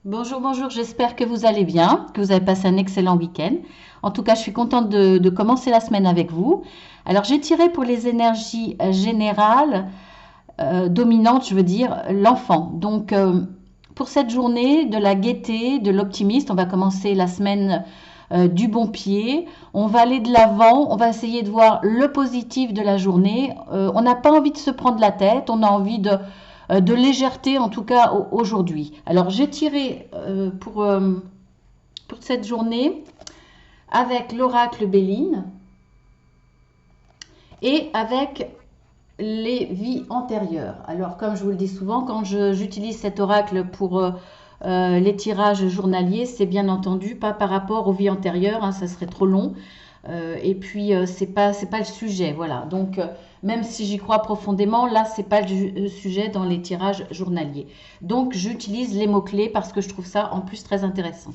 Bonjour, bonjour, j'espère que vous allez bien, que vous avez passé un excellent week-end. En tout cas, je suis contente de commencer la semaine avec vous. Alors, j'ai tiré pour les énergies générales, dominantes, je veux dire, l'enfant. Donc, pour cette journée, de la gaieté, de l'optimiste, on va commencer la semaine du bon pied. On va aller de l'avant, on va essayer de voir le positif de la journée. On n'a pas envie de se prendre la tête, on a envie de légèreté en tout cas aujourd'hui. Alors j'ai tiré pour cette journée avec l'oracle Béline et avec les vies antérieures. Alors comme je vous le dis souvent, quand j'utilise cet oracle pour les tirages journaliers, c'est bien entendu pas par rapport aux vies antérieures, hein, ça serait trop long. Et puis c'est pas le sujet, voilà. Donc même si j'y crois profondément, là c'est pas le sujet dans les tirages journaliers. Donc j'utilise les mots clés parce que je trouve ça en plus très intéressant.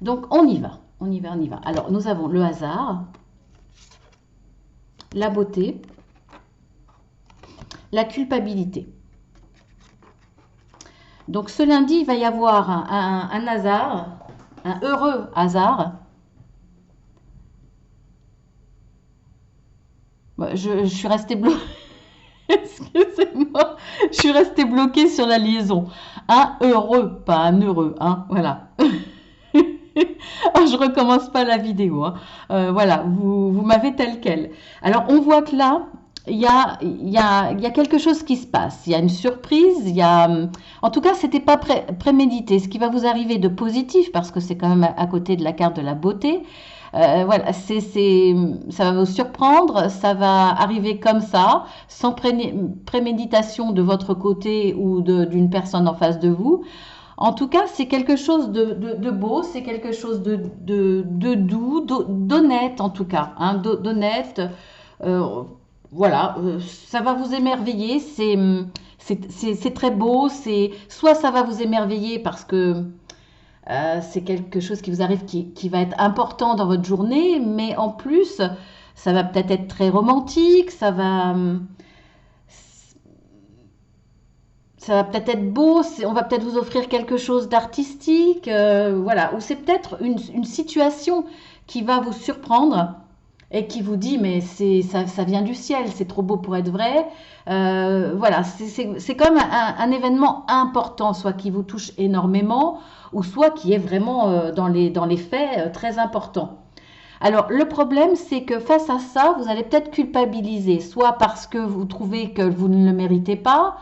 Donc on y va, on y va, on y va. Alors nous avons le hasard, la beauté, la culpabilité. Donc ce lundi, il va y avoir un hasard, un heureux hasard. Je suis restée bloquée. Excusez-moi, je suis restée bloquée sur la liaison. Un heureux, pas un heureux, hein, voilà. Je recommence pas la vidéo, hein. Voilà, vous m'avez tel quel. Alors, on voit que là, il y a quelque chose qui se passe. Il y a une surprise, en tout cas, c'était pas prémédité. Ce qui va vous arriver de positif, parce que c'est quand même à côté de la carte de la beauté, voilà, ça va vous surprendre, ça va arriver comme ça, sans préméditation de votre côté ou d'une personne en face de vous. En tout cas, c'est quelque chose de beau, c'est quelque chose de doux, d'honnête en tout cas, hein, d'honnête. Euh, voilà, ça va vous émerveiller, c'est très beau, soit ça va vous émerveiller parce que c'est quelque chose qui vous arrive qui va être important dans votre journée, mais en plus, ça va peut-être être très romantique, ça va peut-être être beau, on va peut-être vous offrir quelque chose d'artistique, voilà, ou c'est peut-être une situation qui va vous surprendre et qui vous dit mais ça vient du ciel, c'est trop beau pour être vrai. Voilà, c'est comme un événement important, soit qui vous touche énormément, ou soit qui est vraiment dans les faits très important. Alors le problème, c'est que face à ça, vous allez peut-être culpabiliser, soit parce que vous trouvez que vous ne le méritez pas.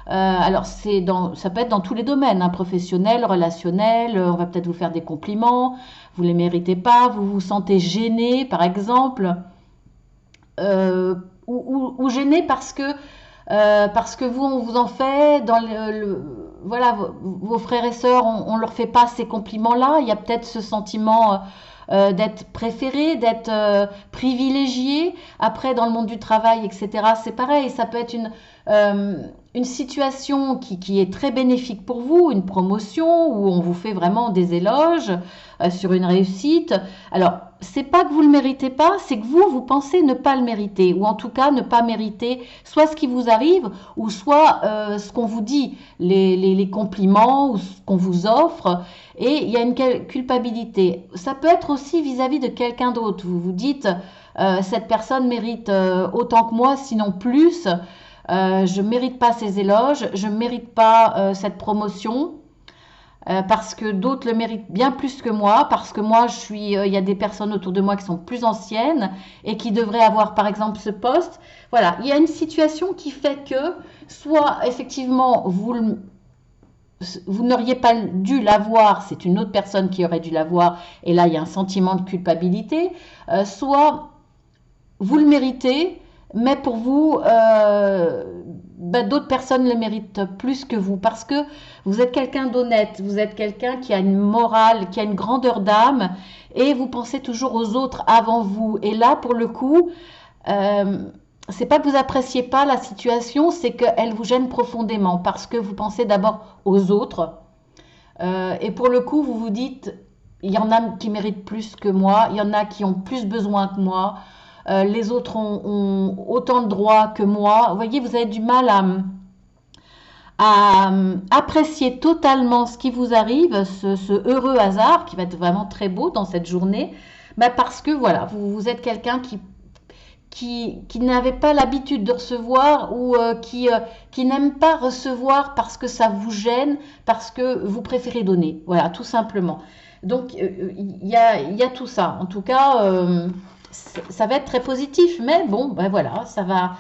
Alors ça peut être dans tous les domaines, hein, professionnel, relationnel. On va peut-être vous faire des compliments, vous ne les méritez pas, vous vous sentez gêné, par exemple, euh, ou gêné parce que vous on vous en fait dans voilà vos frères et sœurs, on leur fait pas ces compliments-là. Il y a peut-être ce sentiment d'être préféré, d'être privilégié. Après, dans le monde du travail, etc., c'est pareil. Ça peut être une situation qui est très bénéfique pour vous, une promotion où on vous fait vraiment des éloges sur une réussite. Alors, c'est pas que vous le méritez pas, c'est que vous pensez ne pas le mériter, ou en tout cas ne pas mériter soit ce qui vous arrive, ou soit ce qu'on vous dit, les compliments, ou ce qu'on vous offre. Et il y a une culpabilité. Ça peut être aussi vis-à-vis de quelqu'un d'autre. Vous vous dites, cette personne mérite autant que moi, sinon plus. Je ne mérite pas ces éloges, je ne mérite pas cette promotion. Parce que d'autres le méritent bien plus que moi, parce que moi, il y a des personnes autour de moi qui sont plus anciennes et qui devraient avoir, par exemple, ce poste. Voilà, il y a une situation qui fait que, soit effectivement, vous n'auriez pas dû l'avoir, c'est une autre personne qui aurait dû l'avoir, et là il y a un sentiment de culpabilité, soit vous le méritez, mais pour vous, d'autres personnes le méritent plus que vous, parce que vous êtes quelqu'un d'honnête, vous êtes quelqu'un qui a une morale, qui a une grandeur d'âme, et vous pensez toujours aux autres avant vous. Et là, pour le coup, euh, c'est pas que vous appréciez pas la situation, c'est qu'elle vous gêne profondément parce que vous pensez d'abord aux autres. Et pour le coup, vous vous dites, il y en a qui méritent plus que moi, il y en a qui ont plus besoin que moi, les autres ont autant de droits que moi. Vous voyez, vous avez du mal à apprécier totalement ce qui vous arrive, ce heureux hasard qui va être vraiment très beau dans cette journée, bah parce que voilà, vous êtes quelqu'un qui n'avait pas l'habitude de recevoir ou qui n'aime pas recevoir parce que ça vous gêne, parce que vous préférez donner. Voilà, tout simplement. Donc, y a tout ça. En tout cas, ça va être très positif, mais bon, ben voilà, ça va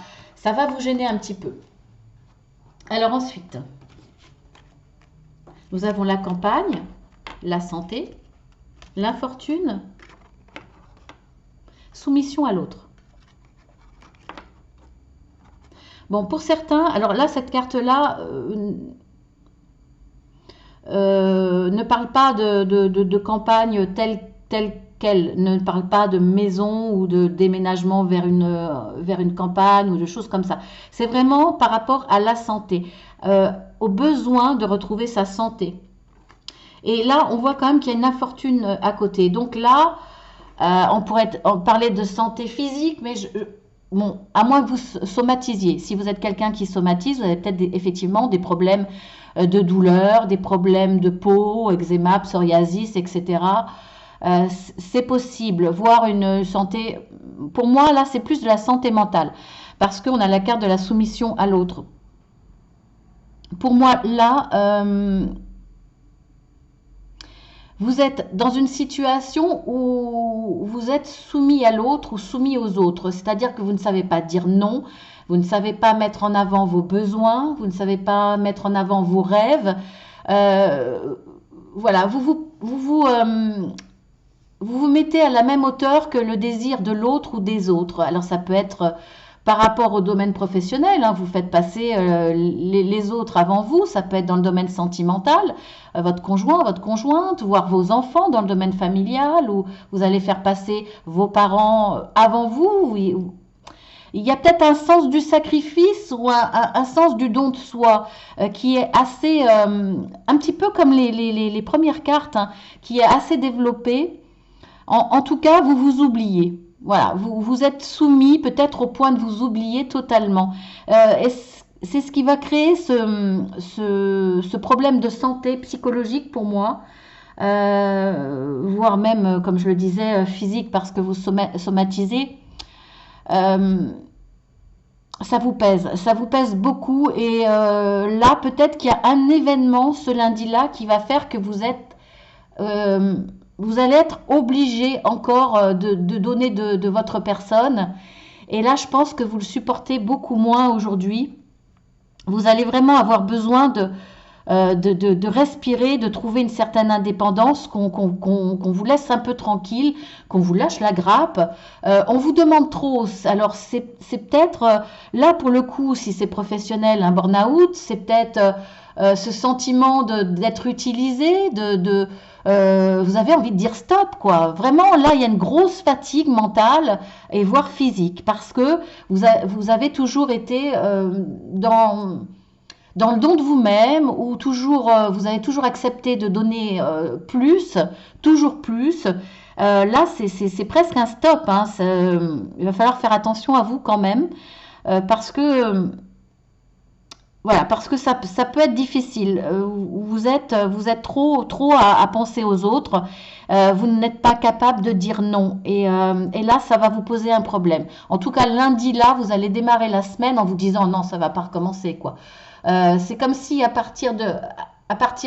vous gêner un petit peu. Alors ensuite, nous avons la campagne, la santé, l'infortune, soumission à l'autre. Bon, pour certains, alors là, cette carte-là ne parle pas de campagne telle qu'elle, ne parle pas de maison ou de déménagement vers une campagne ou de choses comme ça. C'est vraiment par rapport à la santé, au besoin de retrouver sa santé. Et là, on voit quand même qu'il y a une infortune à côté. Donc là, on pourrait parler de santé physique, mais bon, à moins que vous somatisiez. Si vous êtes quelqu'un qui somatise, vous avez peut-être effectivement des problèmes de douleur, des problèmes de peau, eczéma, psoriasis, etc. C'est possible. Voir une santé, pour moi, là, c'est plus de la santé mentale. Parce qu'on a la carte de la soumission à l'autre. Pour moi, là, vous êtes dans une situation où vous êtes soumis à l'autre ou soumis aux autres. C'est-à-dire que vous ne savez pas dire non, vous ne savez pas mettre en avant vos besoins, vous ne savez pas mettre en avant vos rêves. Voilà, vous vous mettez à la même hauteur que le désir de l'autre ou des autres. Alors ça peut être par rapport au domaine professionnel, hein, vous faites passer les autres avant vous, ça peut être dans le domaine sentimental, votre conjoint, votre conjointe, voire vos enfants dans le domaine familial, où vous allez faire passer vos parents avant vous. Il y a peut-être un sens du sacrifice ou un sens du don de soi qui est assez, un petit peu comme les premières cartes, hein, qui est assez développé. En tout cas, vous vous oubliez. Voilà, vous êtes soumis peut-être au point de vous oublier totalement. Et c'est ce qui va créer ce problème de santé psychologique pour moi, voire même, comme je le disais, physique parce que vous somatisez. Euh, ça vous pèse beaucoup. Et là, peut-être qu'il y a un événement ce lundi-là qui va faire que euh, vous allez être obligé encore de donner de votre personne. Et là, je pense que vous le supportez beaucoup moins aujourd'hui. Vous allez vraiment avoir besoin de respirer, de trouver une certaine indépendance, qu'on vous laisse un peu tranquille, qu'on vous lâche la grappe. On vous demande trop. Alors, c'est peut-être, là pour le coup, si c'est professionnel, un burn-out, c'est peut-être ce sentiment d'être utilisé, vous avez envie de dire stop, quoi. Vraiment, là, il y a une grosse fatigue mentale et voire physique parce que vous avez toujours été dans le don de vous-même ou toujours, vous avez toujours accepté de donner plus, toujours plus. Là, c'est presque un stop, hein. Il va falloir faire attention à vous quand même parce que voilà, parce que ça peut être difficile. Vous êtes trop à penser aux autres. Vous n'êtes pas capable de dire non. Et là, ça va vous poser un problème. En tout cas, lundi, là, vous allez démarrer la semaine en vous disant non, ça va pas recommencer, quoi. C'est comme si à partir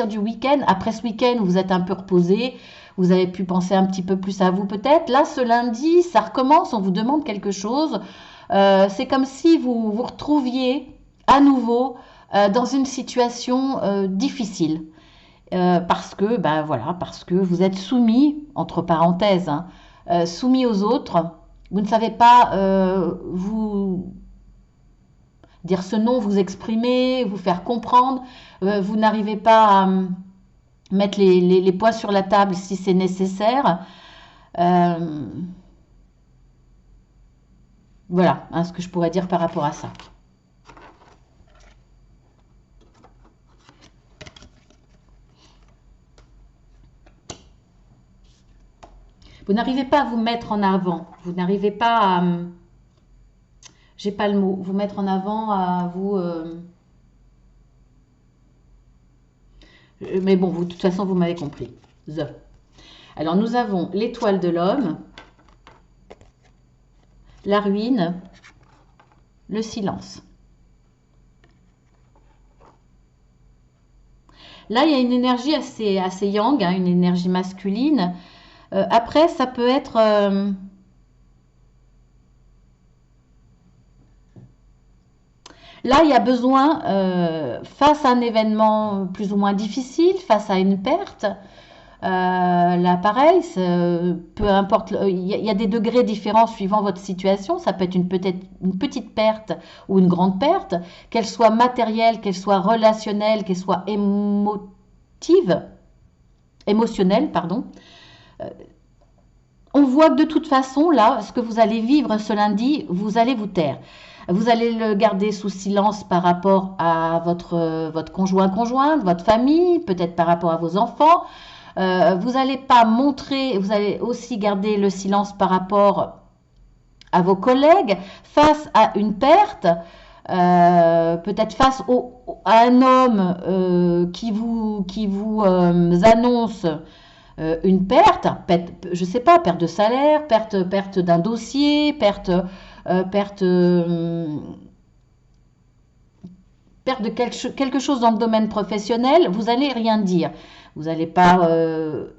du week-end, après ce week-end, vous êtes un peu reposé, vous avez pu penser un petit peu plus à vous peut-être. Là, ce lundi, ça recommence, on vous demande quelque chose. C'est comme si vous vous retrouviez à nouveau dans une situation difficile. Parce que, ben voilà, parce que vous êtes soumis, entre parenthèses, hein, soumis aux autres. Vous ne savez pas vous dire ce non, vous exprimer, vous faire comprendre. Vous n'arrivez pas à mettre les points sur la table si c'est nécessaire. Voilà, hein, ce que je pourrais dire par rapport à ça. Vous n'arrivez pas à vous mettre en avant. Vous n'arrivez pas à... j'ai pas le mot. Vous mettre en avant, à vous... Mais bon, vous, de toute façon, vous m'avez compris. The. Alors, nous avons l'étoile de l'homme, la ruine, le silence. Là, il y a une énergie assez yang, hein, une énergie masculine. Après, ça peut être... là, il y a besoin, face à un événement plus ou moins difficile, face à une perte, là, pareil, peu importe, il y a des degrés différents suivant votre situation. Ça peut être peut-être une petite perte ou une grande perte, qu'elle soit matérielle, qu'elle soit relationnelle, qu'elle soit émotionnelle, pardon. On voit que de toute façon, là, ce que vous allez vivre ce lundi, vous allez vous taire. Vous allez le garder sous silence par rapport à votre conjointe, votre famille, peut-être par rapport à vos enfants. Vous n'allez pas montrer, vous allez aussi garder le silence par rapport à vos collègues face à une perte, peut-être face à un homme qui vous annonce une perte, je ne sais pas, perte de salaire, perte d'un dossier, perte de quelque chose dans le domaine professionnel, vous n'allez rien dire. Vous n'allez pas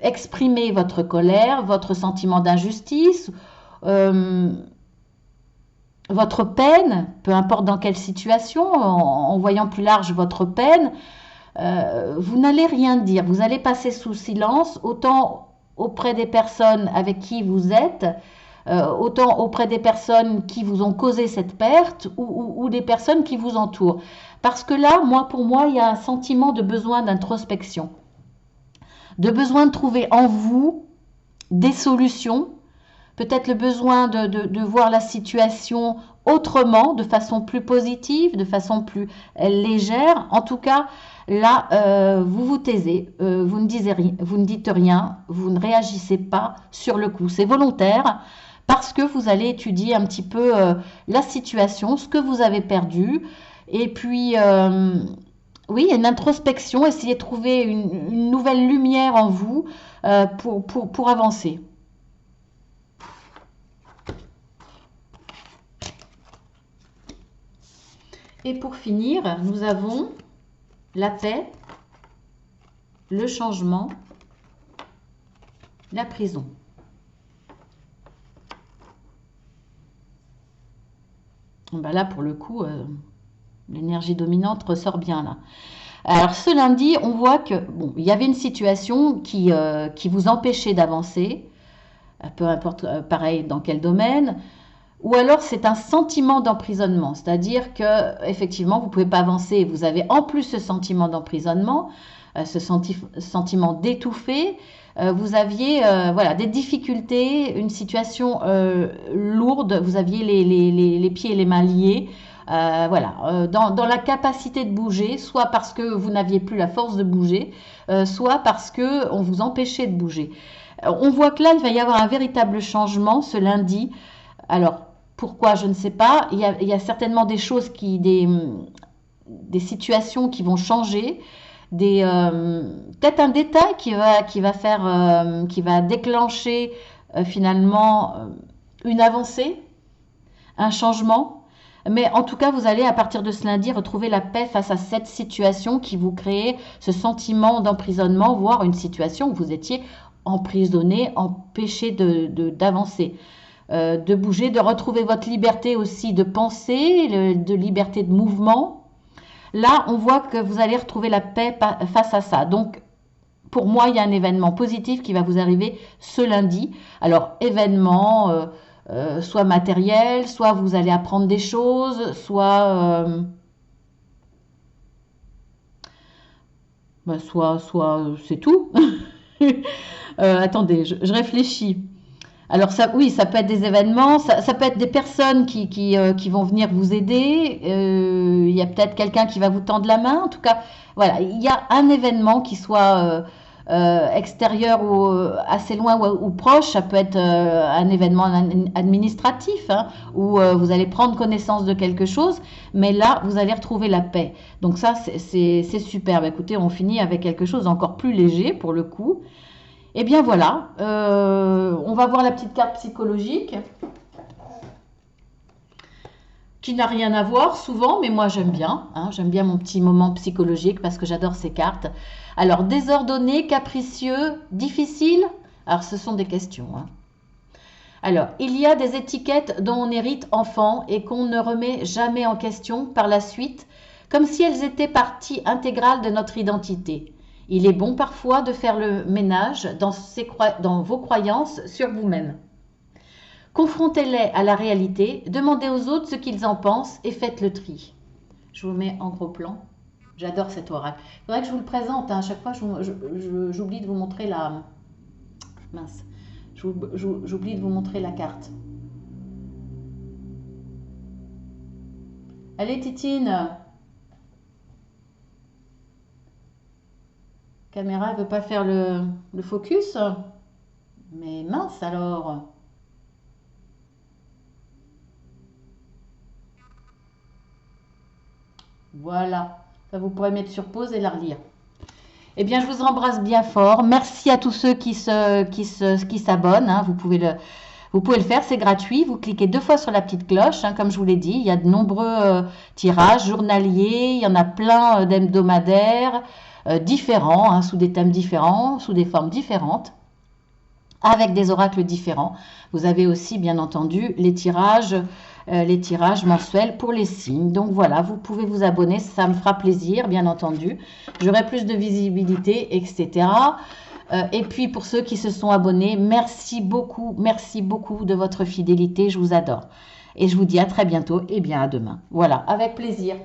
exprimer votre colère, votre sentiment d'injustice, votre peine, peu importe dans quelle situation, en voyant plus large votre peine, vous n'allez rien dire. Vous allez passer sous silence, autant auprès des personnes avec qui vous êtes, autant auprès des personnes qui vous ont causé cette perte ou des personnes qui vous entourent. Parce que là, pour moi, il y a un sentiment de besoin d'introspection, de besoin de trouver en vous des solutions, peut-être le besoin de voir la situation autrement, de façon plus positive, de façon plus légère. En tout cas, là, vous vous taisez, vous ne dites rien, vous ne réagissez pas sur le coup. C'est volontaire parce que vous allez étudier un petit peu la situation, ce que vous avez perdu. Et puis, oui, il y a une introspection, essayez de trouver une nouvelle lumière en vous pour avancer. Et pour finir, nous avons la paix, le changement, la prison. Ben là, pour le coup, l'énergie dominante ressort bien là. Alors ce lundi, on voit que bon, il y avait une situation qui vous empêchait d'avancer, peu importe, pareil dans quel domaine. Ou alors c'est un sentiment d'emprisonnement, c'est-à-dire que effectivement vous ne pouvez pas avancer, vous avez en plus ce sentiment d'emprisonnement, ce sentiment d'étouffer, vous aviez voilà, des difficultés, une situation lourde, vous aviez les pieds et les mains liés, voilà, dans la capacité de bouger, soit parce que vous n'aviez plus la force de bouger, soit parce qu'on vous empêchait de bouger. On voit que là il va y avoir un véritable changement ce lundi. Alors, pourquoi, je ne sais pas. Il y a certainement des choses, des situations qui vont changer, peut-être un détail qui va déclencher finalement une avancée, un changement. Mais en tout cas, vous allez à partir de ce lundi retrouver la paix face à cette situation qui vous crée ce sentiment d'emprisonnement, voire une situation où vous étiez emprisonné, empêché d'avancer. De bouger, de retrouver votre liberté aussi de penser, de liberté de mouvement. Là, on voit que vous allez retrouver la paix face à ça. Donc, pour moi, il y a un événement positif qui va vous arriver ce lundi. Alors, événement, soit matériel, soit vous allez apprendre des choses, soit c'est tout. Attendez, je réfléchis. Alors ça, oui, ça peut être des événements, ça peut être des personnes qui vont venir vous aider. Il y a peut-être quelqu'un qui va vous tendre la main. En tout cas, voilà, il y a un événement qui soit extérieur ou assez loin ou proche, ça peut être un événement administratif, hein, où vous allez prendre connaissance de quelque chose, mais là, vous allez retrouver la paix. Donc ça, c'est superbe. Écoutez, on finit avec quelque chose d'encore plus léger pour le coup. Et bien voilà, on va voir la petite carte psychologique qui n'a rien à voir souvent, mais moi j'aime bien, hein, j'aime bien mon petit moment psychologique parce que j'adore ces cartes. Alors, désordonné, capricieux, difficile, alors ce sont des questions, hein. Alors, il y a des étiquettes dont on hérite enfant et qu'on ne remet jamais en question par la suite, comme si elles étaient partie intégrale de notre identité. Il est bon parfois de faire le ménage dans vos croyances sur vous-même. Confrontez-les à la réalité, demandez aux autres ce qu'ils en pensent et faites le tri. Je vous mets en gros plan. J'adore cet oracle. Il faudrait que je vous le présente, hein. À chaque fois, j'oublie de vous montrer la... Mince. J'oublie de vous montrer la carte. Allez, Titine. Caméra, elle veut pas faire le focus. Mais mince alors. Voilà, ça vous pourrez mettre sur pause et la relire. Eh bien, je vous embrasse bien fort. Merci à tous ceux qui s'abonnent, hein. Vous pouvez le faire, c'est gratuit. Vous cliquez 2 fois sur la petite cloche, hein, comme je vous l'ai dit. Il y a de nombreux tirages journaliers, il y en a plein d'hebdomadaires différents, hein, sous des thèmes différents, sous des formes différentes, avec des oracles différents. Vous avez aussi, bien entendu, les tirages mensuels pour les signes. Donc voilà, vous pouvez vous abonner, ça me fera plaisir, bien entendu. J'aurai plus de visibilité, etc. Et puis pour ceux qui se sont abonnés, merci beaucoup de votre fidélité, je vous adore. Et je vous dis à très bientôt et bien à demain. Voilà, avec plaisir.